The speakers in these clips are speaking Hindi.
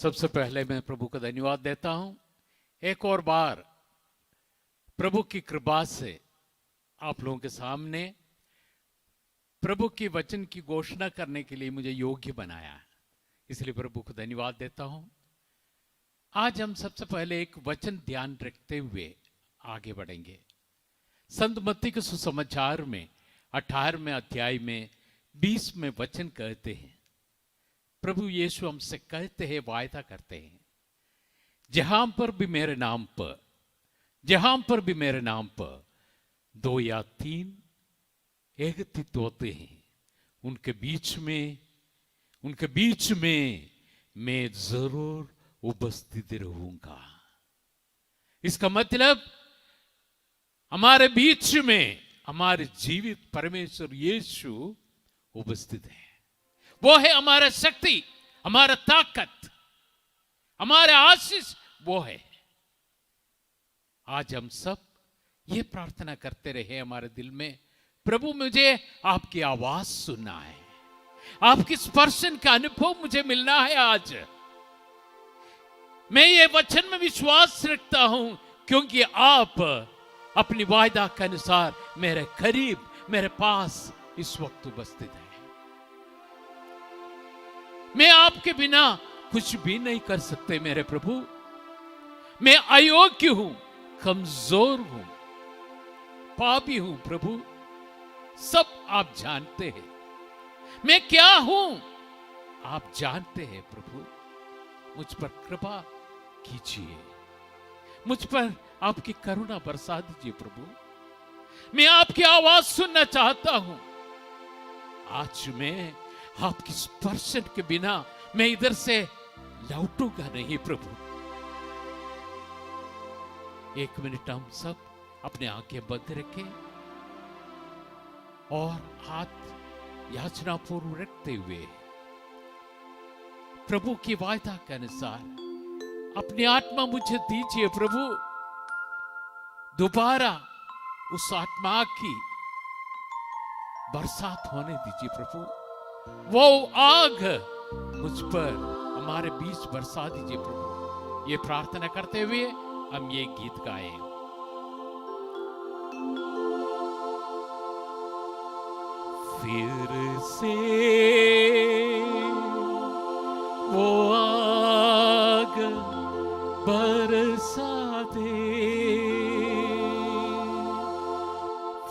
सबसे पहले मैं प्रभु का धन्यवाद देता हूं। एक और बार प्रभु की कृपा से आप लोगों के सामने प्रभु की वचन की घोषणा करने के लिए मुझे योग्य बनाया है, इसलिए प्रभु को धन्यवाद देता हूं। आज हम सबसे पहले एक वचन ध्यान रखते हुए आगे बढ़ेंगे। संत मत्ती के सुसमाचार में 18वें अध्याय में 20वें वचन कहते हैं, प्रभु यीशु हमसे कहते हैं, वायदा करते हैं, जहां पर भी मेरे नाम पर, जहां पर भी मेरे नाम पर 2 या 3 एकत्रित होते हैं, उनके बीच में मैं जरूर उपस्थित रहूंगा। इसका मतलब हमारे बीच में हमारे जीवित परमेश्वर यीशु उपस्थित है। वो है हमारा शक्ति, हमारा ताकत, हमारा आशीष वो है। आज हम सब ये प्रार्थना करते रहे हमारे दिल में, प्रभु मुझे आपकी आवाज सुनना है, आपकी स्पर्शन का अनुभव मुझे मिलना है। आज मैं ये वचन में विश्वास रखता हूं, क्योंकि आप अपनी वायदा के अनुसार मेरे करीब, मेरे पास इस वक्त उपस्थित है। मैं आपके बिना कुछ भी नहीं कर सकते मेरे प्रभु। मैं अयोग्य हूं, कमजोर हूं, पापी हूं प्रभु, सब आप जानते हैं। मैं क्या हूं आप जानते हैं प्रभु। मुझ पर कृपा कीजिए, मुझ पर आपकी करुणा बरसा दीजिए प्रभु। मैं आपकी आवाज सुनना चाहता हूं। आज मैं आपकी स्पर्शन के बिना मैं इधर से लौटूंगा नहीं प्रभु। 1 मिनट हम सब अपने आंखें बंद रखें और हाथ याचना पूर्व रखते हुए प्रभु की वायदा के अनुसार अपनी आत्मा मुझे दीजिए प्रभु। दोबारा उस आत्मा की बरसात होने दीजिए प्रभु। वो आग मुझ पर, हमारे बीच बरसा दीजिए प्रभु। ये प्रार्थना करते हुए हम ये गीत गाएं। फिर से वो आग बरसा दे,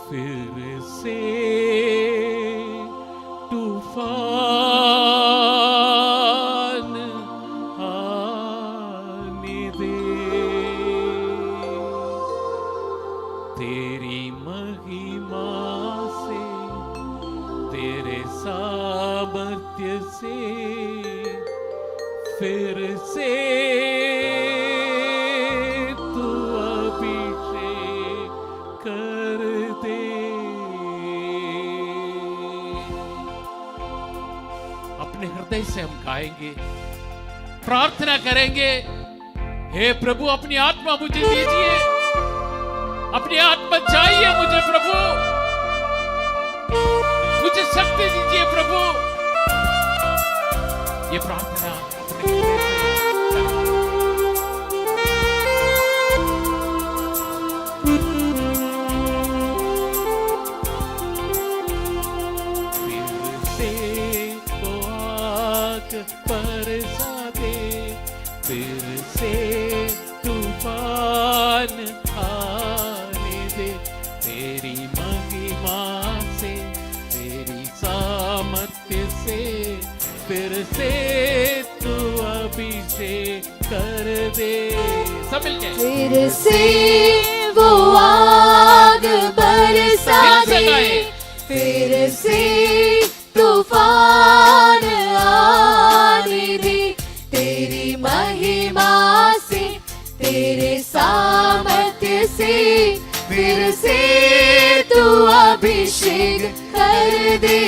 फिर से तूफान आने दे, तेरी महिमा से, तेरे सामर्थ्य से, फिर से तू अभिषेक कर दे। अपने हृदय से हम गाएंगे, प्रार्थना करेंगे, हे प्रभु अपनी आत्मा मुझे दीजिए, अपनी आत्मा चाहिए मुझे प्रभु, मुझे शक्ति दीजिए प्रभु। ये प्रार्थना अपने हृदय से फिर से तो आग बरसा दे, फिर से तूफान आने दे, तेरी महिमा से, तेरी सामर्थ्य से, फिर से तू अभिषेक कर दे। सब मिलके फिर से वो आग बरसा दे, फिर से तूफान आने दे, तेरी महिमा से, तेरे सामर्थ्य से, फिर से तू अभिषेक कर दे।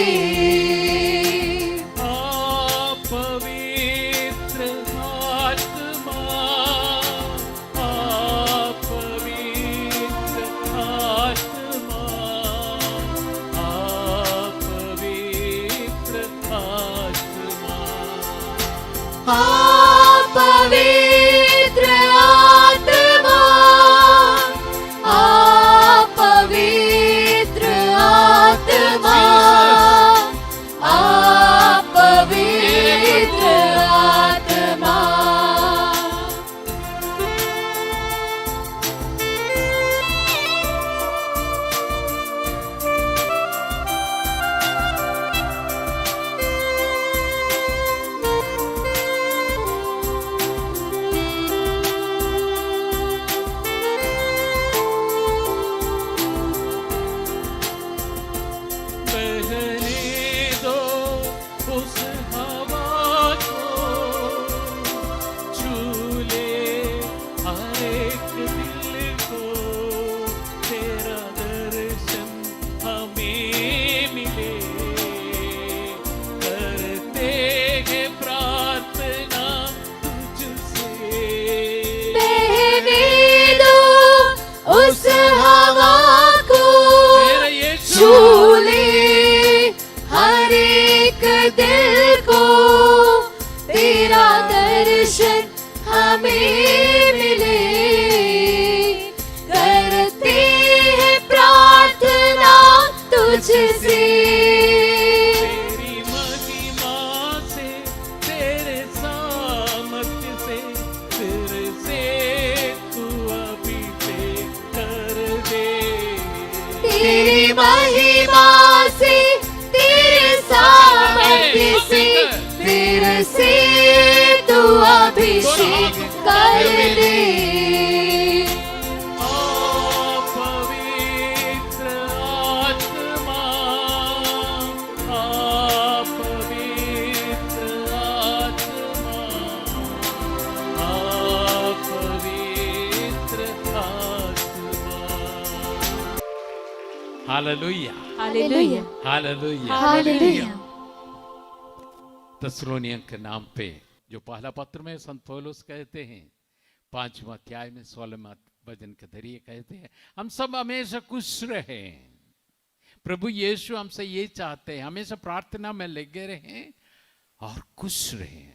हमें मिले। करते हैं प्रार्थना तुझसे, तेरी महिमा से, तेरे सामर्थ्य से, तेरे से तू अभिषेक कर दे। तेरी महिमा से, तेरे सामर्थ्य से, तेरे से तू अभिषेक कर दे। पवित्र आत्मा, पवित्र आत्मा, पवित्र आत्मा। Hallelujah, hallelujah, hallelujah. हालेलुया। तस्सलोनियों के नाम पे जो पहला पत्र में संत पौलुस कहते हैं 5वां अध्याय में 16वां वचन के जरिए कहते हैं, हम सब हमेशा खुश रहें। प्रभु यीशु हमसे ये चाहते हैं, हमेशा प्रार्थना में लगे रहें और खुश रहें।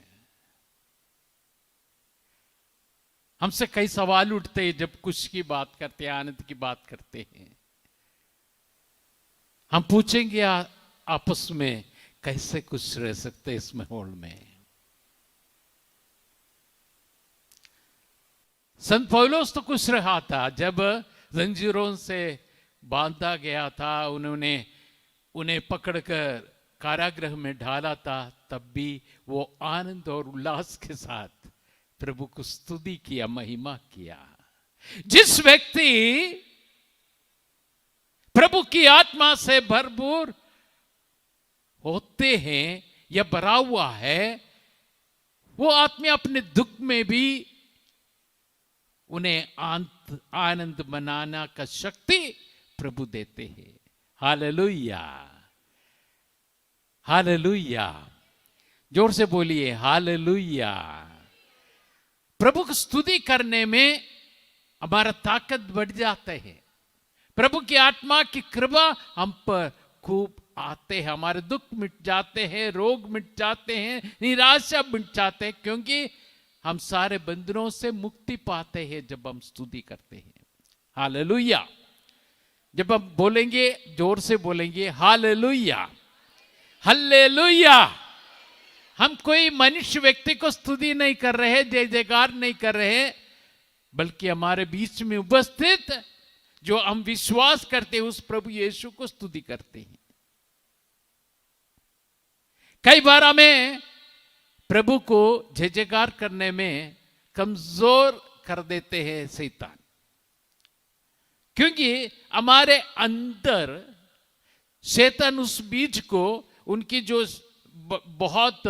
हमसे कई सवाल उठते हैं जब खुश की बात करते हैं, आनंद की बात करते हैं। हम पूछेंगे आपस में, कैसे खुश रह सकते इस माहौल में। संत पौलुस तो खुश रहा था जब जंजीरों से बांधा गया था, उन्हें पकड़कर कारागृह में डाला था, तब भी वो आनंद और उल्लास के साथ प्रभु को स्तुति किया, महिमा किया। जिस व्यक्ति प्रभु की आत्मा से भरपूर होते हैं या भरा हुआ है, वो आत्मा अपने दुख में भी उन्हें आनंद मनाना का शक्ति प्रभु देते हैं। Hallelujah, hallelujah. जोर से बोलिए हालेलुया। प्रभु की स्तुति करने में हमारा ताकत बढ़ जाता है। प्रभु की आत्मा की कृपा हम पर खूब आते हैं, हमारे दुख मिट जाते हैं, रोग मिट जाते हैं, निराशा मिट जाते हैं, क्योंकि हम सारे बंधनों से मुक्ति पाते हैं जब हम स्तुति करते हैं। हालेलुया। जब हम बोलेंगे, जोर से बोलेंगे हालेलुया, हालेलुया। हम कोई मनुष्य व्यक्ति को स्तुति नहीं कर रहे, जय जयकार नहीं कर रहे, बल्कि हमारे बीच में उपस्थित जो हम विश्वास करते हैं उस प्रभु यीशु को स्तुति करते हैं। कई बार हमें प्रभु को जय जयकार करने में कमजोर कर देते हैं शैतान, क्योंकि हमारे अंदर शैतान उस बीज को, उनकी जो बहुत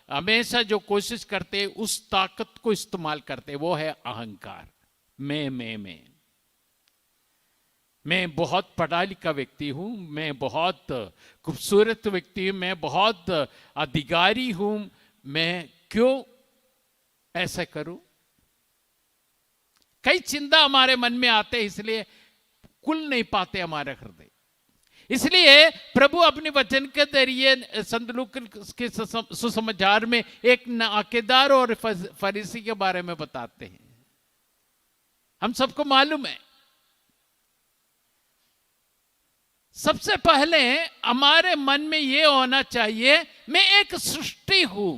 हमेशा जो कोशिश करते हैं उस ताकत को इस्तेमाल करते हैं, वो है अहंकार। मैं बहुत पढ़ा लिखा व्यक्ति हूं, मैं बहुत खूबसूरत व्यक्ति हूं, मैं बहुत अधिकारी हूं, मैं क्यों ऐसा करूं। कई चिंता हमारे मन में आते हैं, इसलिए कुल नहीं पाते हमारे हृदय। इसलिए प्रभु अपने वचन के जरिए संत लूका के सुसमाचार में एक नाकेदार और फरीसी के बारे में बताते हैं। हम सबको मालूम है, सबसे पहले हमारे मन में यह होना चाहिए, मैं एक सृष्टि हूं,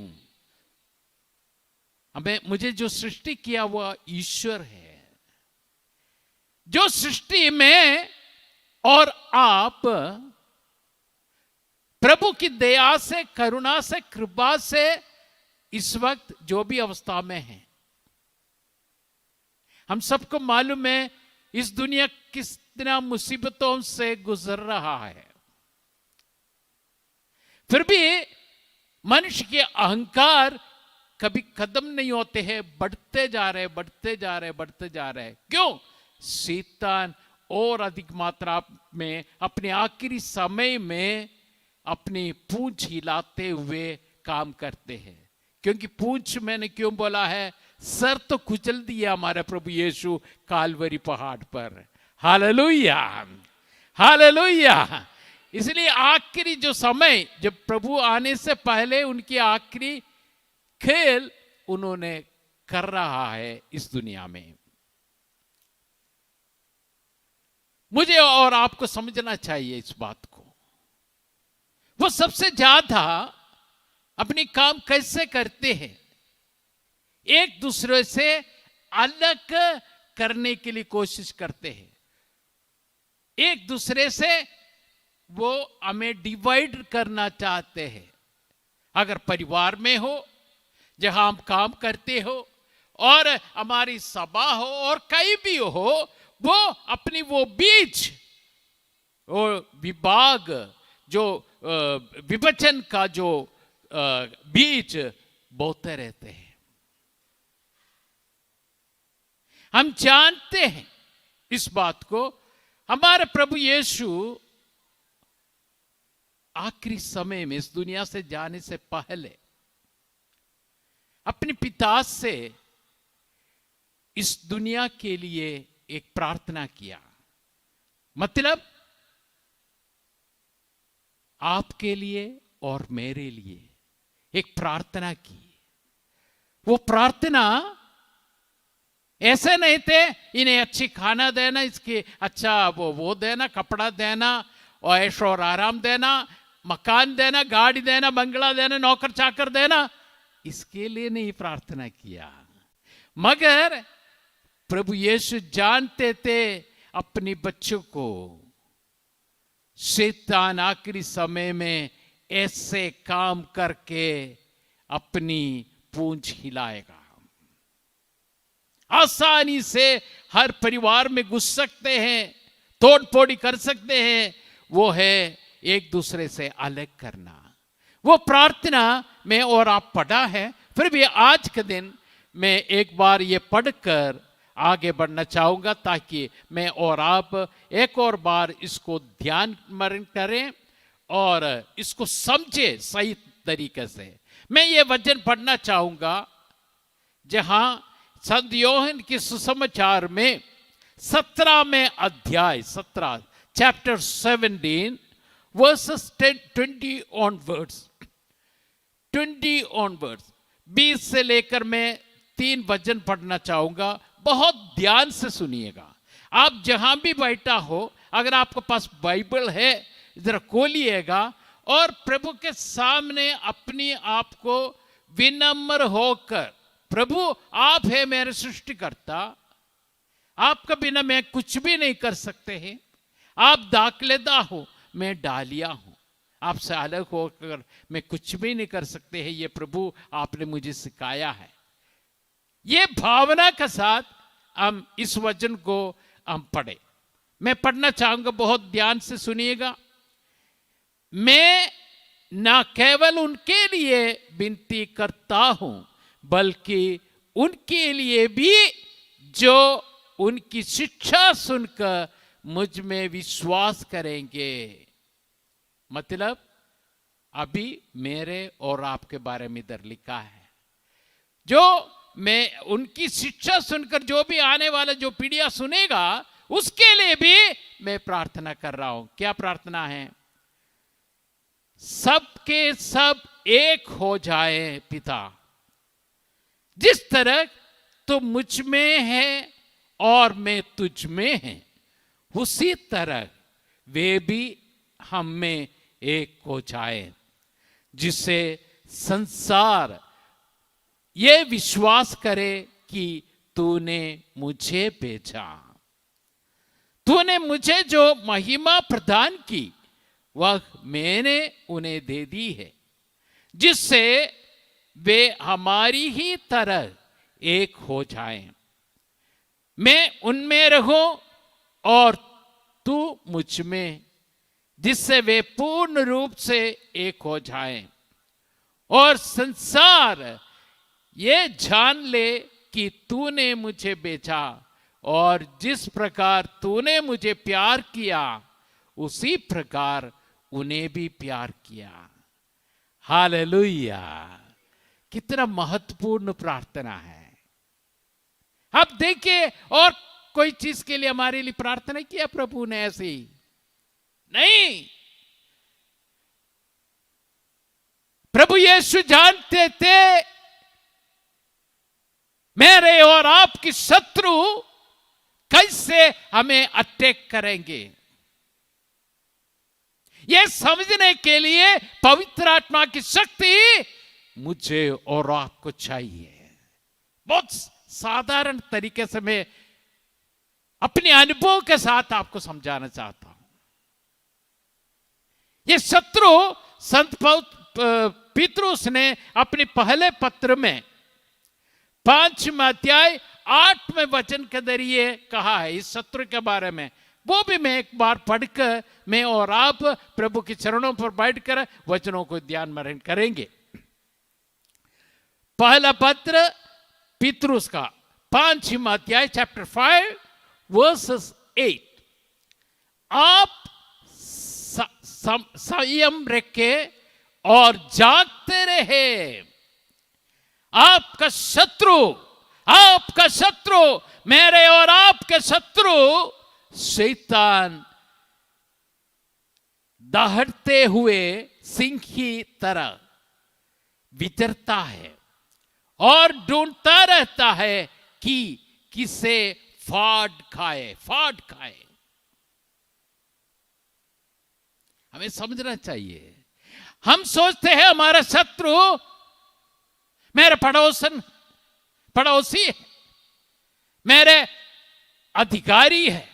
मुझे जो सृष्टि किया वो ईश्वर है। जो सृष्टि में और आप प्रभु की दया से, करुणा से, कृपा से इस वक्त जो भी अवस्था में हैं, हम सबको मालूम है इस दुनिया कितना मुसीबतों से गुजर रहा है। फिर भी मनुष्य के अहंकार कभी खत्म नहीं होते हैं, बढ़ते जा रहे, बढ़ते जा रहे, बढ़ते जा रहे। क्यों? शैतान और अधिक मात्रा में अपने आखिरी समय में अपनी पूंछ हिलाते हुए काम करते हैं। क्योंकि पूंछ मैंने क्यों बोला है, सर तो कुचल दिया हमारे प्रभु यीशु कालवरी पहाड़ पर। Hallelujah, hallelujah. इसलिए आखिरी जो समय, जब प्रभु आने से पहले उनकी आखिरी खेल उन्होंने कर रहा है इस दुनिया में। मुझे और आपको समझना चाहिए इस बात को। वो सबसे ज्यादा अपनी काम कैसे करते हैं? एक दूसरे से अलग करने के लिए कोशिश करते हैं। एक दूसरे से वो हमें डिवाइड करना चाहते हैं। अगर परिवार में हो, जहां हम काम करते हो, और हमारी सभा हो, और कहीं भी हो, वो अपनी वो बीच, वो विभाग, जो विभाजन का जो बीज बोते रहते हैं। हम जानते हैं इस बात को। हमारे प्रभु यीशु आखिरी समय में इस दुनिया से जाने से पहले अपने पिता से इस दुनिया के लिए एक प्रार्थना किया। मतलब आपके लिए और मेरे लिए एक प्रार्थना की। वो प्रार्थना ऐसे नहीं थे इन्हें अच्छी खाना देना, इसके अच्छा वो देना, कपड़ा देना, और ऐश और आराम देना, मकान देना, गाड़ी देना, बंगला देना, नौकर चाकर देना, इसके लिए नहीं प्रार्थना किया। मगर प्रभु यीशु जानते थे अपने बच्चों को शैतान आखिरी समय में ऐसे काम करके अपनी पूंछ हिलाएगा। आसानी से हर परिवार में घुस सकते हैं, तोड़ फोड़ी कर सकते हैं। वो है एक दूसरे से अलग करना। वो प्रार्थना में और आप पढ़ा है, फिर भी आज के दिन मैं एक बार ये पढ़कर आगे बढ़ना चाहूंगा, ताकि मैं और आप एक और बार इसको ध्यान स्मरण करें और इसको समझे सही तरीके से। मैं ये वचन पढ़ना चाहूंगा जहां संत योहन के सुसमाचार में 17 में अध्याय 17 चैप्टर 17 वर्सेस 20 ऑनवर्ड्स 20 से लेकर मैं 3 वचन पढ़ना चाहूंगा। बहुत ध्यान से सुनिएगा। आप जहां भी बैठा हो, अगर आपके पास बाइबल है, जरा खोलिएगा और प्रभु के सामने अपने आप को विनम्र होकर, प्रभु आप है मेरे सृष्टिकर्ता, आपका बिना मैं कुछ भी नहीं कर सकते हैं। आप दाखलेदा हो, मैं डालिया हूं, आपसे अलग होकर मैं कुछ भी नहीं कर सकते हैं। ये प्रभु आपने मुझे सिखाया है। ये भावना के साथ हम इस वचन को हम पढ़े। मैं पढ़ना चाहूंगा, बहुत ध्यान से सुनिएगा। मैं ना केवल उनके लिए विनती करता हूं, बल्कि उनके लिए भी जो उनकी शिक्षा सुनकर मुझ में विश्वास करेंगे। मतलब अभी मेरे और आपके बारे में इधर लिखा है, जो मैं उनकी शिक्षा सुनकर जो भी आने वाला जो पीढ़ियां सुनेगा, उसके लिए भी मैं प्रार्थना कर रहा हूं। क्या प्रार्थना है? सबके सब एक हो जाए पिता, जिस तरह तो मुझ में है और मैं तुझ में है, उसी तरह वे भी हम में एक हो जाए, जिससे संसार ये विश्वास करे कि तूने मुझे भेजा। तूने मुझे जो महिमा प्रदान की, वह मैंने उन्हें दे दी है, जिससे वे हमारी ही तरह एक हो जाएं। मैं उनमें रहूं और तू मुझ में, जिससे वे पूर्ण रूप से एक हो जाएं, और संसार ये जान ले कि तूने मुझे भेजा, और जिस प्रकार तूने मुझे प्यार किया, उसी प्रकार उन्हें भी प्यार किया। हालेलुया! कितना महत्वपूर्ण प्रार्थना है। अब देखिए, और कोई चीज के लिए हमारे लिए प्रार्थना किया प्रभु ने? ऐसी नहीं। प्रभु यीशु जानते थे मेरे और आपकी शत्रु कैसे हमें अटैक करेंगे, यह समझने के लिए पवित्र आत्मा की शक्ति मुझे और आपको चाहिए। बहुत साधारण तरीके से मैं अपने अनुभव के साथ आपको समझाना चाहता हूं। ये शत्रु संत पीतरुस ने अपने पहले पत्र में 5वें अध्याय 8वें वचन के जरिए कहा है इस शत्रु के बारे में। वो भी मैं एक बार पढ़कर मैं और आप प्रभु के चरणों पर बैठकर वचनों को ध्यान में करेंगे। पहला पत्र पीतरुस का 5वां अध्याय चैप्टर 5 वर्सेस 8। आप संयम रखे और जागते रहे। आपका शत्रु मेरे और आपके शत्रु शैतान दहड़ते हुए सिंह की तरह विचरता है और ढूंढता रहता है कि किसे फाड़ खाए। हमें समझना चाहिए, हम सोचते हैं हमारा शत्रु मेरे पड़ोसी है, मेरे अधिकारी है,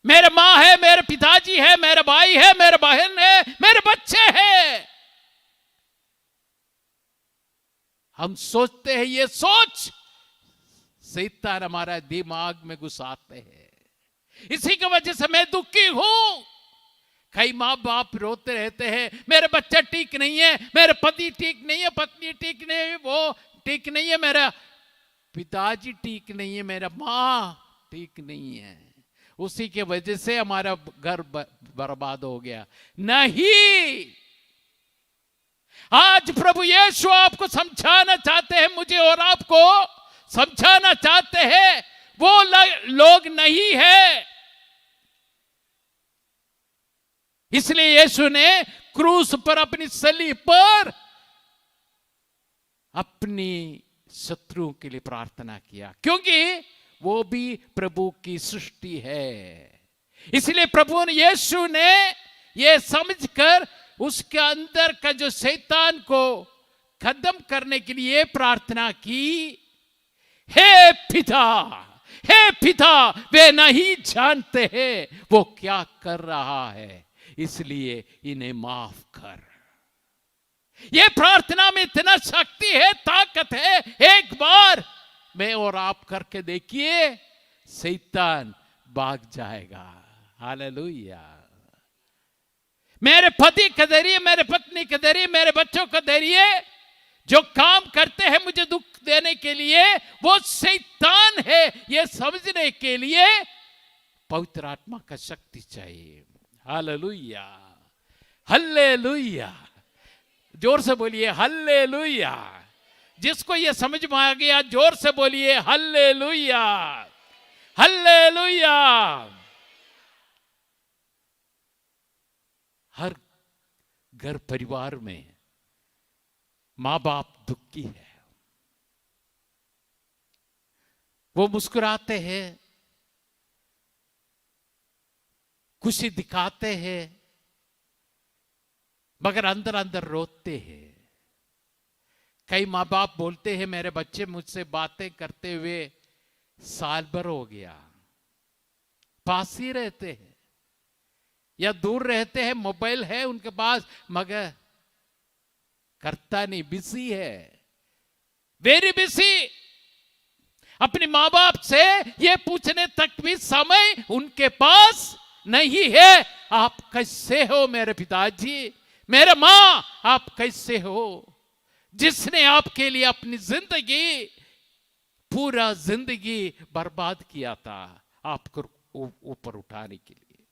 मेरे मां है, मेरे पिताजी है, मेरे भाई है, मेरे बहन है, मेरे बच्चे हैं। हम सोचते हैं, ये सोच शैतान हमारा दिमाग में घुसाते हैं। इसी की वजह से मैं दुखी हूं। कई माँ बाप रोते रहते हैं, मेरे बच्चा ठीक नहीं है, मेरे पति ठीक नहीं है, पत्नी ठीक नहीं है, वो ठीक नहीं है, मेरा पिताजी ठीक नहीं है, मेरा माँ ठीक नहीं है। उसी के वजह से हमारा घर बर्बाद हो गया। नहीं, आज प्रभु यीशु आपको समझाना चाहते हैं, मुझे और आपको समझाना चाहते हैं, वो लोग नहीं है। इसलिए यीशु ने क्रूस पर अपनी सलीब पर अपनी शत्रुओं के लिए प्रार्थना किया, क्योंकि वो भी प्रभु की सृष्टि है। इसलिए प्रभु यीशु ने यह समझकर उसके अंदर का जो शैतान को खत्म करने के लिए प्रार्थना की, हे पिता वे नहीं जानते हैं वो क्या कर रहा है, इसलिए इन्हें माफ कर। यह प्रार्थना में इतना शक्ति है, ताकत है। एक बार मैं और आप करके देखिए, शैतान भाग जाएगा। हालेलुया। मेरे पति के जरिए, मेरे पत्नी के जरिए, मेरे बच्चों के जरिए जो काम करते हैं मुझे दुख देने के लिए, वो शैतान है, यह समझने के लिए पवित्र आत्मा का शक्ति चाहिए। Hallelujah, hallelujah. जोर से बोलिए हल्लेलुया। जिसको ये समझ में आ गया जोर से बोलिए हल्लेलुया, हल्लेलुया। हर घर परिवार में मां बाप दुखी है, वो मुस्कुराते हैं, खुशी दिखाते हैं, मगर अंदर अंदर रोते हैं। कई माँ बाप बोलते हैं, मेरे बच्चे मुझसे बातें करते हुए साल भर हो गया, पास ही रहते हैं या दूर रहते हैं, मोबाइल है उनके पास मगर करता नहीं, बिजी है, वेरी बिजी। अपने माँ बाप से ये पूछने तक भी समय उनके पास नहीं है, आप कैसे हो मेरे पिताजी, मेरे मां आप कैसे हो। जिसने आपके लिए अपनी जिंदगी, पूरा जिंदगी बर्बाद किया था आपको ऊपर उठाने के लिए।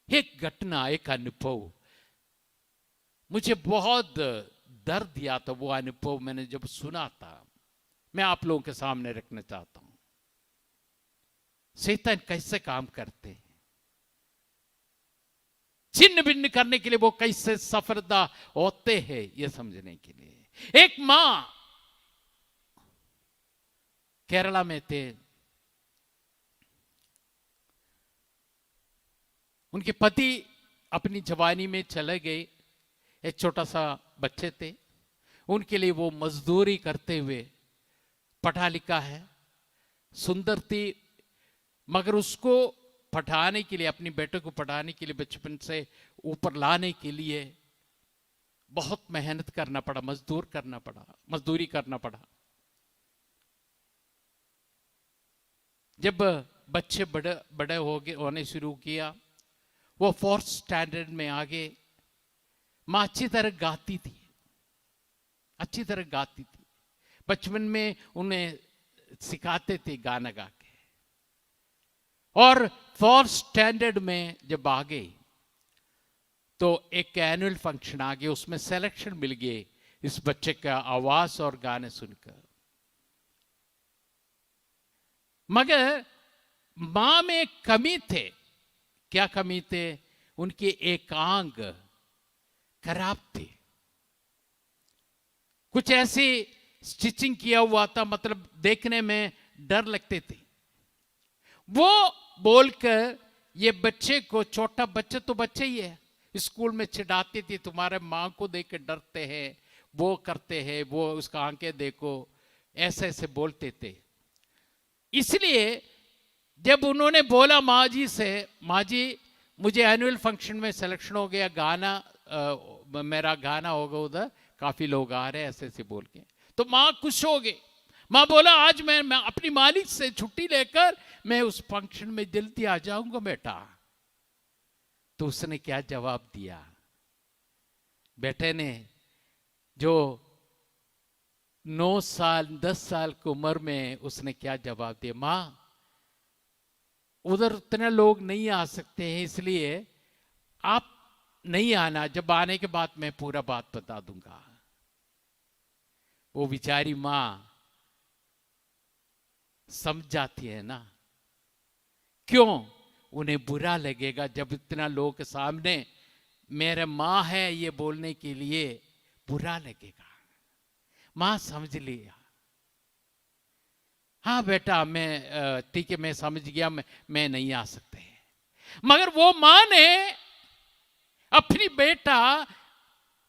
एक घटना, एक अनुभव मुझे बहुत दर्द दिया था। वो अनुभव मैंने जब सुना था, मैं आप लोगों के सामने रखना चाहता हूं। शैतान कैसे काम करते हैं, छिन्न भिन्न करने के लिए वो कैसे सफलता होते हैं, यह समझने के लिए। एक मां केरला में थे। उनके पति अपनी जवानी में चले गए, एक छोटा सा बच्चे थे, उनके लिए वो मजदूरी करते हुए, पढ़ा लिखा है, सुंदर थी, मगर उसको पढ़ाने के लिए, अपनी बेटे को पढ़ाने के लिए, बचपन से ऊपर लाने के लिए बहुत मेहनत करना पड़ा, मजदूरी करना पड़ा। जब बच्चे बड़े होने शुरू किया, वो 4th स्टैंडर्ड में आ गए। माँ अच्छी तरह गाती थी, बचपन में उन्हें सिखाते थे गाना गा के। और 4th स्टैंडर्ड में जब आ गई तो एक एनुअल फंक्शन आ गया, उसमें सिलेक्शन मिल गए इस बच्चे का आवाज और गाने सुनकर। मगर मां में कमी थे। क्या कमी थे? उनकी एकांग खराब थी, कुछ ऐसी स्टिचिंग किया हुआ था, मतलब देखने में डर लगते थे। वो बोलकर ये बच्चे को, छोटा बच्चा तो बच्चा ही है, स्कूल में चिढ़ाती थी, तुम्हारे मां को देख के डरते हैं, वो करते हैं, वो उसका आंखें देखो, ऐसे ऐसे बोलते थे। इसलिए जब उन्होंने बोला माँ जी से, माँ जी मुझे एनुअल फंक्शन में सिलेक्शन हो गया, गाना मेरा गाना होगा, उधर काफी लोग आ रहे हैं, ऐसे ऐसे बोल के, तो माँ खुश हो गई। माँ बोला आज मैं अपनी मालिक से छुट्टी लेकर मैं उस फंक्शन में जल्दी आ जाऊंगा बेटा। तो उसने क्या जवाब दिया? बेटे ने, जो 9 साल 10 साल की उम्र में, उसने क्या जवाब दिया? माँ उधर उतने लोग नहीं आ सकते हैं, इसलिए आप नहीं आना, जब आने के बाद मैं पूरा बात बता दूंगा। वो बेचारी माँ समझ जाती है ना, क्यों उन्हें बुरा लगेगा जब इतना लोगों के सामने मेरे माँ है ये बोलने के लिए बुरा लगेगा। माँ समझ लिया, हाँ बेटा मैं ठीक है, मैं समझ गया, मैं नहीं आ सकते। मगर वो माँ ने अपनी बेटा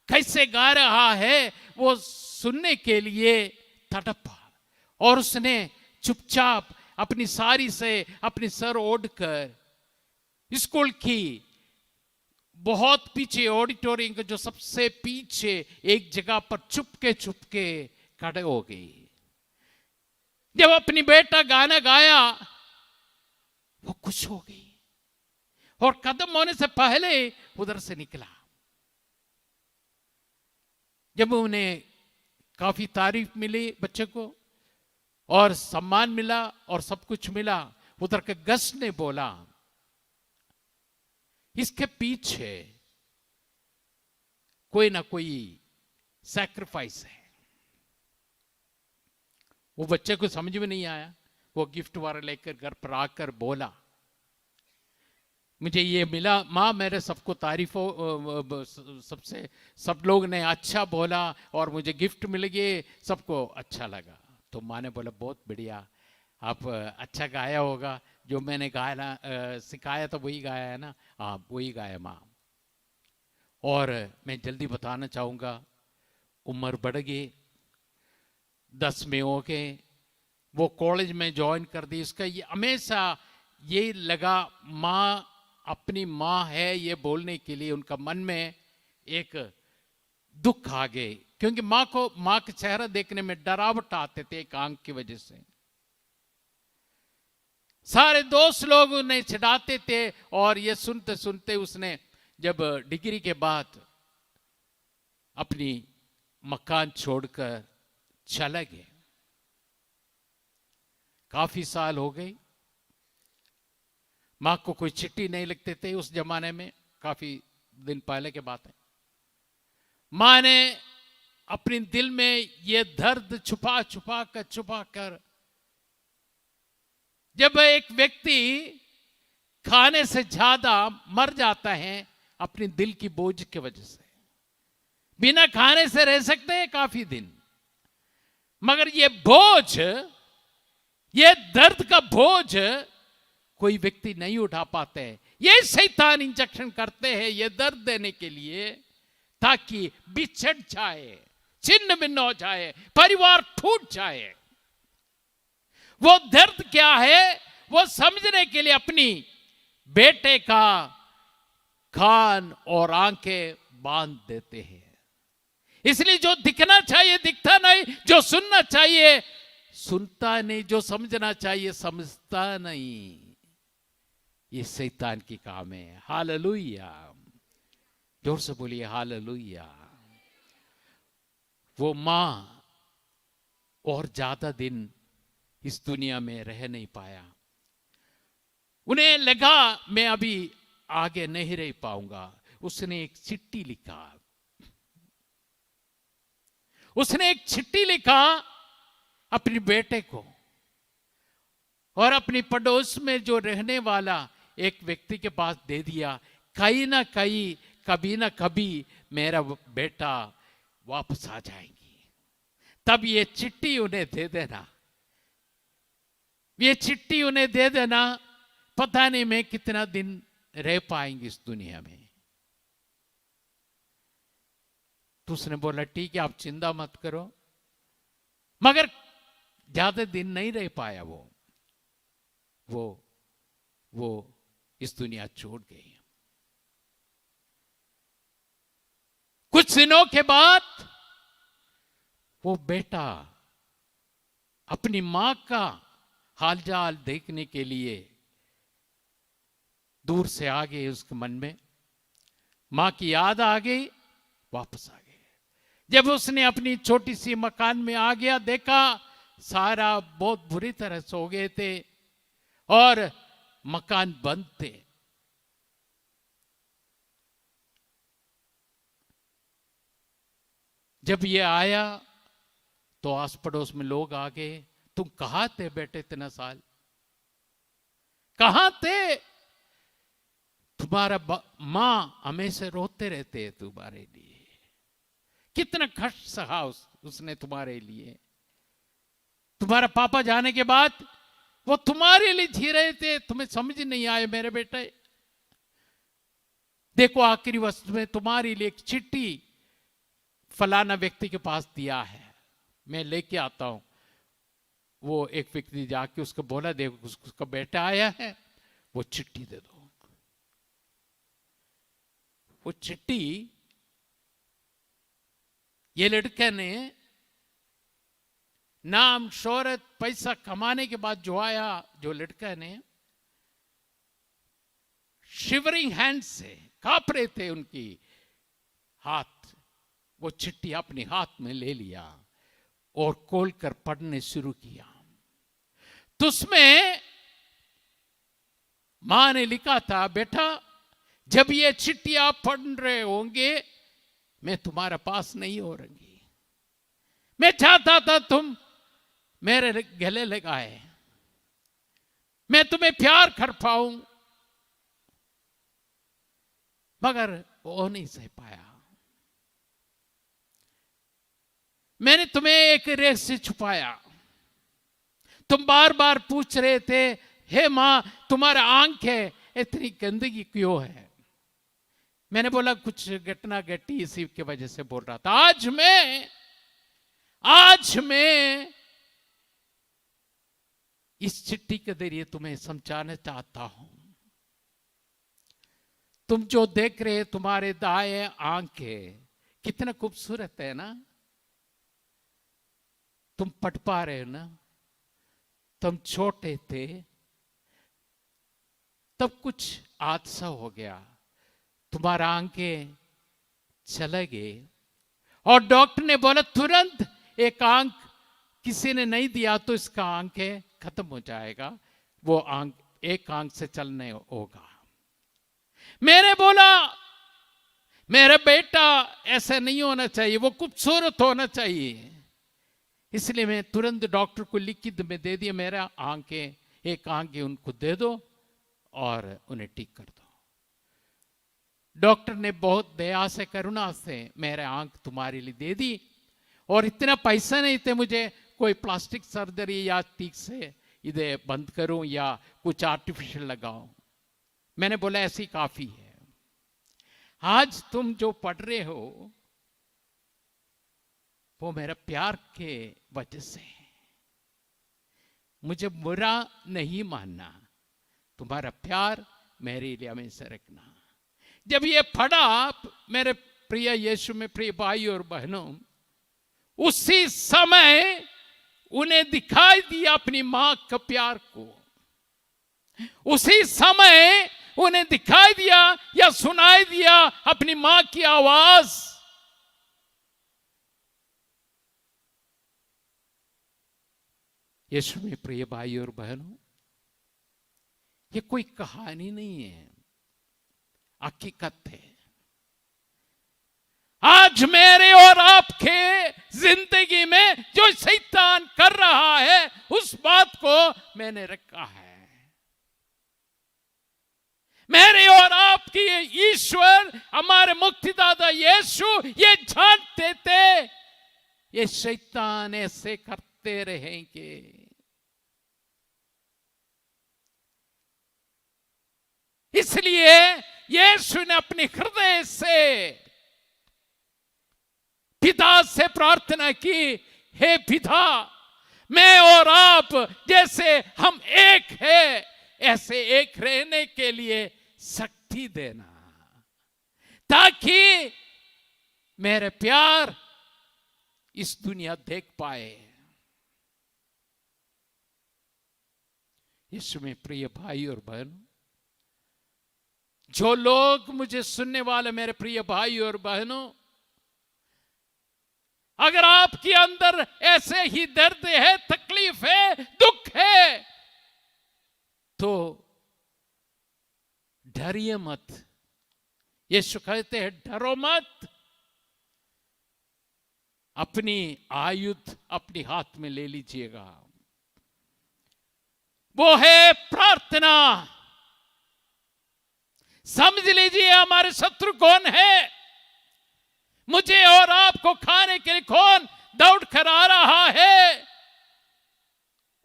कैसे गा रहा है वो सुनने के लिए तड़पा, और उसने चुपचाप अपनी साड़ी से अपनी सर ओढ़कर स्कूल की बहुत पीछे, ऑडिटोरियम के जो सबसे पीछे एक जगह पर चुपके खड़े हो गई। जब अपनी बेटा गाना गाया वो खुश हो गई और कदम होने से पहले उधर से निकला। जब उन्हें काफी तारीफ मिली बच्चे को और सम्मान मिला और सब कुछ मिला, उधर के गस्ट ने बोला इसके पीछे कोई ना कोई सैक्रिफाइस है। वो बच्चे को समझ में नहीं आया। वो गिफ्ट वाला लेकर घर पर आकर बोला मुझे ये मिला माँ, मेरे सबको तारीफ हो, सब लोग ने अच्छा बोला और मुझे गिफ्ट मिल गए, सबको अच्छा लगा। तो माँ ने बोला बहुत बढ़िया, आप अच्छा गाया होगा, जो मैंने गाया सिखाया तो वही गाया है ना? हाँ वही गाया माँ। और मैं जल्दी बताना चाहूँगा, उम्र बढ़ गई, 10 में हो गए, वो कॉलेज में ज्वाइन कर दी। इसका ये हमेशा ये लगा माँ अपनी माँ है ये बोलने के लिए उनका मन में एक दुख आ गए, क्योंकि माँ का चेहरा देखने में डरावट आते थे एक आंख की वजह से। सारे दोस्त लोग उन्हें चिढ़ाते थे और ये सुनते सुनते उसने जब डिग्री के बाद अपनी मकान छोड़कर चला गया। काफी साल हो गए, मां को कोई चिट्ठी नहीं लिखते थे उस जमाने में, काफी दिन पहले की बात है। मां ने अपने दिल में ये दर्द छुपा कर जब एक व्यक्ति खाने से ज्यादा मर जाता है अपने दिल की बोझ की वजह से, बिना खाने से रह सकते हैं काफी दिन, मगर ये बोझ ये दर्द का बोझ कोई व्यक्ति नहीं उठा पाते। ये शैतान इंजेक्शन करते हैं ये दर्द देने के लिए, ताकि बिछड़ जाए, छिन्न भिन्न हो जाए, परिवार टूट जाए। वो दर्द क्या है वो समझने के लिए अपनी बेटे का कान और आंखें बांध देते हैं। इसलिए जो दिखना चाहिए दिखता नहीं, जो सुनना चाहिए सुनता नहीं, जो समझना चाहिए समझता नहीं। ये शैतान की काम है। हालेलुया, जोर से बोलिए हालेलुया। वो मां और ज्यादा दिन इस दुनिया में रह नहीं पाया। उन्हें लगा मैं अभी आगे नहीं रह पाऊंगा। उसने एक चिट्ठी लिखा, उसने एक चिट्ठी लिखा अपने बेटे को, और अपनी पड़ोस में जो रहने वाला एक व्यक्ति के पास दे दिया। कहीं ना कहीं कभी ना कभी मेरा बेटा वापस आ जाएंगी, तब ये चिट्ठी उन्हें दे देना, ये चिट्ठी उन्हें दे देना। पता नहीं मैं कितना दिन रह पाएंगे इस दुनिया में। तो उसने बोला ठीक है आप चिंता मत करो, मगर ज्यादा दिन नहीं रह पाया। वो इस दुनिया छोड़ गई। कुछ दिनों के बाद वो बेटा अपनी मां का हालचाल देखने के लिए दूर से आ गए। उसके मन में मां की याद आ गई, वापस आ गए। जब उसने अपनी छोटी सी मकान में आ गया, देखा सारा बहुत बुरी तरह सो गए थे और मकान बंद थे। जब ये आया तो आस पड़ोस में लोग आ गए, तुम कहां थे बेटे इतना साल, कहां थे? तुम्हारा मां हमेशा रोते रहते हैं तुम्हारे लिए, कितना कष्ट सहा उसने तुम्हारे लिए। तुम्हारा पापा जाने के बाद वो तुम्हारे लिए जी रहे थे, तुम्हें समझ नहीं आए मेरे बेटे। देखो आखिरी वक्त में तुम्हारे लिए एक चिट्ठी फलाना व्यक्ति के पास दिया है, मैं लेके आता हूं। वो एक व्यक्ति जाके उसको बोला देखो उसका बेटा आया है, वो चिट्ठी दे दो। वो चिट्ठी ये लड़के ने नाम शोहरत पैसा कमाने के बाद जो आया, जो लड़का ने शिवरिंग हैंड से, कांप रहे थे उनकी हाथ, वो चिट्ठी अपने हाथ में ले लिया और खोलकर पढ़ने शुरू किया। तो उसमें मां ने लिखा था बेटा जब ये चिट्ठी आप पढ़ रहे होंगे मैं तुम्हारे पास नहीं हो रही। मैं चाहता था तुम मेरे गले लगाए, मैं तुम्हें प्यार कर पाऊं, मगर वो नहीं सह पाया। मैंने तुम्हें एक रेख से छुपाया। तुम बार बार पूछ रहे थे हे मां तुम्हारा आंखें इतनी गंदगी क्यों है। मैंने बोला कुछ घटना घटी इसी की वजह से बोल रहा था। आज मैं इस चिट्ठी के जरिए तुम्हें समझाना चाहता हूं। तुम जो देख रहे तुम्हारे दाएं आंखें कितना खूबसूरत है ना, तुम पढ़ पा रहे हो ना। तुम छोटे थे तब कुछ हादसा हो गया, तुम्हारा आंखें चले गए और डॉक्टर ने बोला तुरंत एक आंख किसी ने नहीं दिया तो इसका आंखें खत्म हो जाएगा, वो आंख एक आंख से चलने होगा। मैंने बोला मेरा बेटा ऐसा नहीं होना चाहिए, वो खूबसूरत होना चाहिए। इसलिए मैं तुरंत डॉक्टर को लिखित में दे दिया मेरा आंखें, एक आंखें उनको दे दो और उन्हें ठीक कर दो। डॉक्टर ने बहुत दया से करुणा से मेरे आंख तुम्हारे लिए दे दी और इतना पैसा नहीं थे मुझे कोई प्लास्टिक सर्जरी या ठीक से इधर बंद करूं या कुछ आर्टिफिशियल लगाऊं। मैंने बोला ऐसी काफी है। आज तुम जो पढ़ रहे हो वो मेरा प्यार के वजह से है। मुझे बुरा नहीं मानना, तुम्हारा प्यार मेरे लिए हमेशा रखना। जब ये पढ़ा मेरे प्रिय यीशु में प्रिय भाई और बहनों, उसी समय उन्हें दिखाई दिया अपनी मां का प्यार को। उसी समय उन्हें दिखाई दिया या सुनाई दिया अपनी मां की आवाज। यीशु में प्रिय भाई और बहनों, ये कोई कहानी नहीं है, हकीकत है। आज मेरे और आपके जिंदगी में जो शैतान कर रहा है उस बात को मैंने रखा है। मेरे और आपकी ईश्वर हमारे मुक्तिदाता यीशु ये जानते थे ये शैतान ऐसे करते रहेंगे। इसलिए यीशु ने अपने हृदय से पिता से प्रार्थना की, हे पिता, मैं और आप जैसे हम एक है ऐसे एक रहने के लिए शक्ति देना, ताकि मेरे प्यार इस दुनिया देख पाए। यीशु में प्रिय भाई और बहन, जो लोग मुझे सुनने वाले मेरे प्रिय भाई और बहनों, अगर आपके अंदर ऐसे ही दर्द है, तकलीफ है, दुख है, तो डरिए मत। यीशु कहते हैं डरो मत, अपनी आयुध अपने हाथ में ले लीजिएगा। वो है प्रार्थना। समझ लीजिए हमारे शत्रु कौन है, मुझे और आपको खाने के लिए कौन दौड़ कर आ रहा है,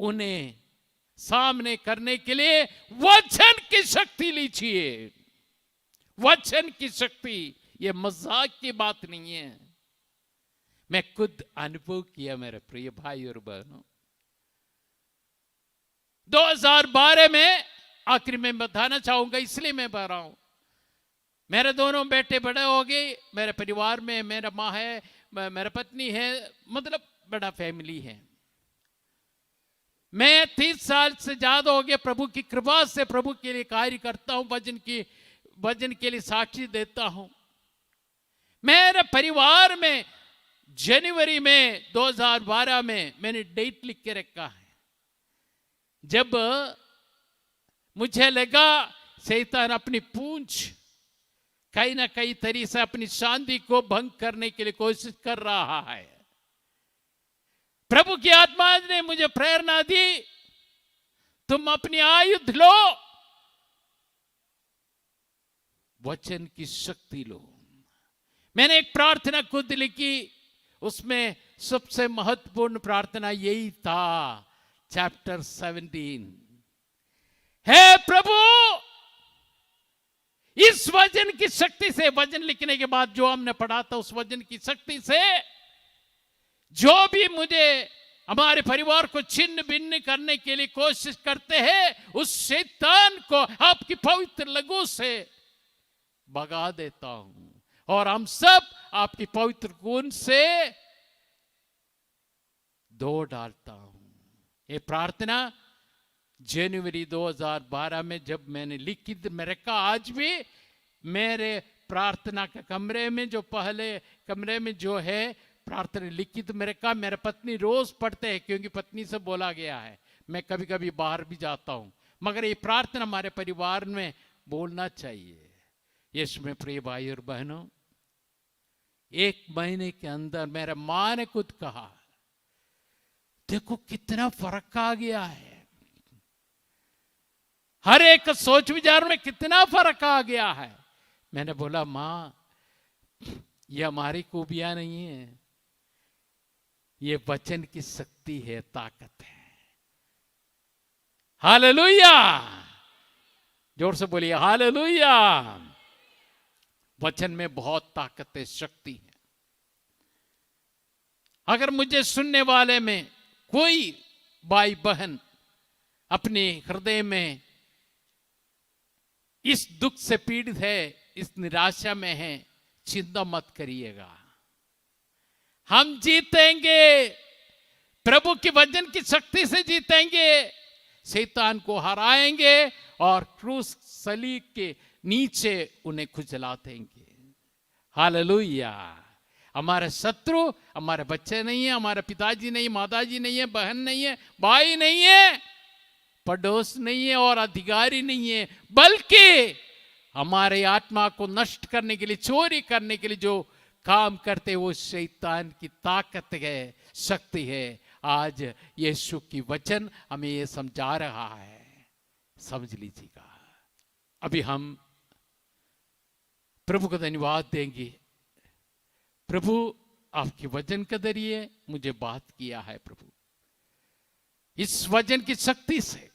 उन्हें सामने करने के लिए वचन की शक्ति लीजिए। वचन की शक्ति, ये मजाक की बात नहीं है, मैं खुद अनुभव किया मेरे प्रिय भाई और बहनों। 2012 में, आखिर में बताना चाहूंगा इसलिए मैं बता रहा हूं, मेरे दोनों बेटे बड़े हो गए, मेरे परिवार में मेरा माँ है, मेरा पत्नी है, मतलब बड़ा फैमिली है। मैं 30 साल से ज्यादा हो गया प्रभु की कृपा से प्रभु के लिए कार्य करता हूं, वचन के लिए साक्षी देता हूं। मेरे परिवार में जनवरी में 2012 में मैंने डेट लिख के रखा है। जब मुझे लगा शैतान अपनी पूंछ कहीं ना कहीं तरीके से अपनी शांति को भंग करने के लिए कोशिश कर रहा है, प्रभु की आत्मा ने मुझे प्रेरणा दी, तुम अपनी आयुध लो, वचन की शक्ति लो। मैंने एक प्रार्थना खुद लिखी, उसमें सबसे महत्वपूर्ण प्रार्थना यही था, चैप्टर 17, हे प्रभु, इस वचन की शक्ति से, वचन लिखने के बाद जो हमने पढ़ा था उस वचन की शक्ति से, जो भी मुझे हमारे परिवार को छिन्न भिन्न करने के लिए कोशिश करते हैं, उस शैतान को आपकी पवित्र लहू से भगा देता हूं और हम सब आपकी पवित्र खून से धो डालता हूं। ये प्रार्थना जनवरी 2012 में जब मैंने लिखी, मैंने कहा आज भी मेरे प्रार्थना के कमरे में, जो पहले कमरे में जो है प्रार्थना लिखी, तो मेरे कहा मेरे पत्नी रोज पढ़ते हैं, क्योंकि पत्नी से बोला गया है, मैं कभी कभी बाहर भी जाता हूं, मगर ये प्रार्थना हमारे परिवार में बोलना चाहिए। यीशु में प्रिय भाई और बहनों, 1 महीने के अंदर मेरे मां ने खुद कहा, देखो कितना फर्क आ गया है, हर एक सोच विचार में कितना फर्क आ गया है। मैंने बोला मां, ये हमारी खूबियां नहीं है, ये वचन की शक्ति है, ताकत है। हालेलुया, जोर से बोलिए हालेलुया। वचन में बहुत ताकत है, शक्ति है। अगर मुझे सुनने वाले में कोई भाई बहन अपने हृदय में इस दुख से पीड़ित है, इस निराशा में है, चिंता मत करिएगा, हम जीतेंगे। प्रभु के वचन की शक्ति से जीतेंगे, शैतान को हराएंगे और क्रूस सलीब के नीचे उन्हें खुजला देंगे। हालेलुया। हमारे शत्रु हमारे बच्चे नहीं है, हमारे पिताजी नहीं, माताजी नहीं है, बहन नहीं है, भाई नहीं है, पड़ोस नहीं है और अधिकारी नहीं है, बल्कि हमारे आत्मा को नष्ट करने के लिए, चोरी करने के लिए जो काम करते हैं, वो शैतान की ताकत है, शक्ति है। आज यीशु की वचन हमें ये समझा रहा है, समझ लीजिएगा। अभी हम प्रभु को धन्यवाद देंगे। प्रभु आपके वचन के जरिए मुझे बात किया है। प्रभु इस वचन की शक्ति से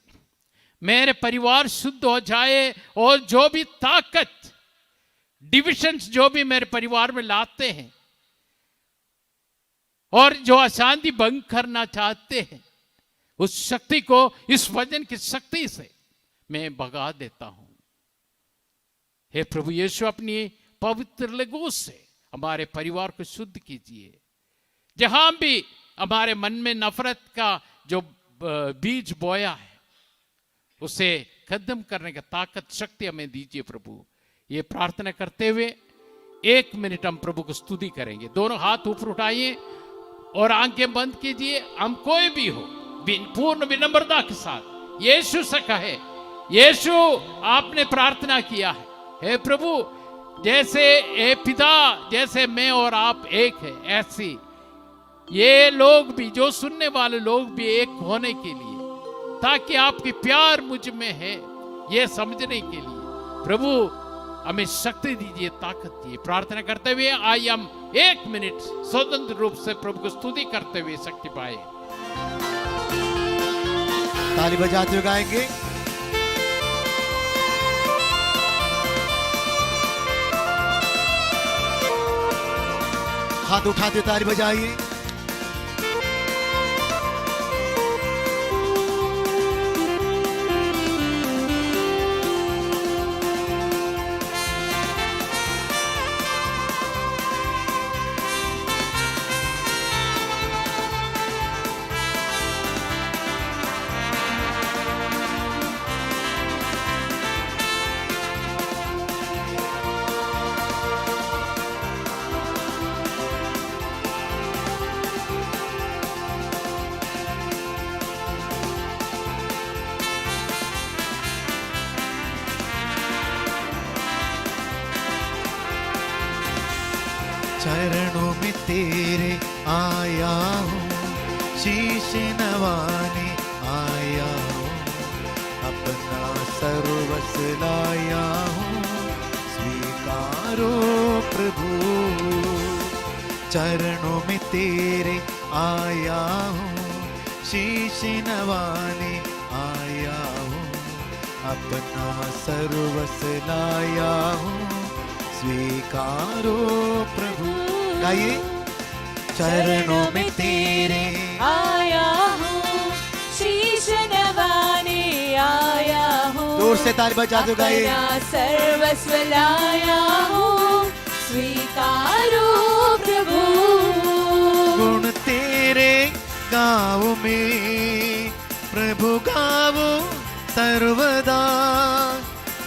मेरे परिवार शुद्ध हो जाए और जो भी ताकत, डिविजन्स जो भी मेरे परिवार में लाते हैं और जो अशांति भंग करना चाहते हैं, उस शक्ति को इस वचन की शक्ति से मैं भगा देता हूं। हे प्रभु यीशु, अपनी पवित्र लहू से हमारे परिवार को शुद्ध कीजिए। जहां भी हमारे मन में नफरत का जो बीज बोया है, उसे खत्म करने का ताकत, शक्ति हमें दीजिए प्रभु। ये प्रार्थना करते हुए 1 मिनट हम प्रभु को स्तुति करेंगे। दोनों हाथ ऊपर उठाइए और आंखें बंद कीजिए। हम कोई भी हो, पूर्ण विनम्रता के साथ यीशु से कहे, यीशु आपने प्रार्थना किया है, हे प्रभु जैसे हे पिता, जैसे मैं और आप एक है, ऐसी ये लोग भी, जो सुनने वाले लोग भी एक होने के लिए, ताकि आपकी प्यार मुझ में है ये समझने के लिए प्रभु हमें शक्ति दीजिए, ताकत दीजिए। प्रार्थना करते हुए आइए हम 1 मिनट स्वतंत्र रूप से प्रभु को स्तुति करते हुए शक्ति पाए। ताली बजाते हुए गाएंगे। हाथ उठाते ताली बजाइए। चरणों में तेरे आया हूँ, शीश नवाने आया हूँ, अपना सर्वस्व लाया हूँ, स्वीकारो प्रभु। चरणों में तेरे आया हूँ, शीश नवाने आया हूँ, अपना सर्वस्व लाया हूँ, स्वीकारो प्रभु। गाइए। चरणों में तेरे आया हूँ, शीश नवाने आया हूँ, जोर से ताली बजा दो। गाइए। अपना सर्वस्व लाया हूँ, स्वीकारो प्रभु। गुण तेरे गाओ में प्रभु गाओ सर्वदा,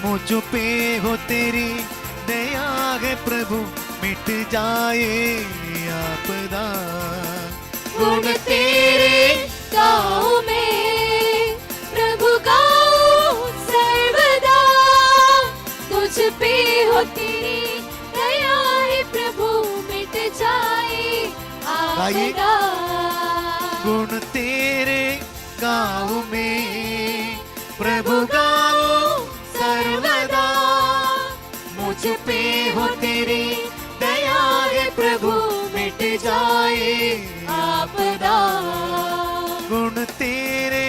मुझ पे हो तेरी दया है प्रभु, मिट जाए आपदा। गुण तेरे गाओ में प्रभु गाओ सर्वदा, तुझ पे हो तेरी दया है प्रभु, मिट जाए आपदा। गुण तेरे गाओ में प्रभु गाओ सर्वदा, मुझ पे हो तेरी दया है प्रभु, मिट जाए आपदा। गुण तेरे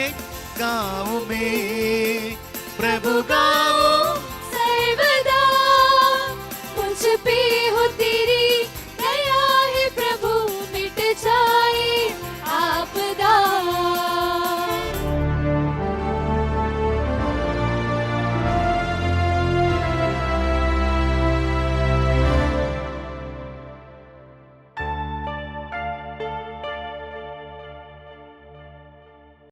गाओ में में प्रभु गाओ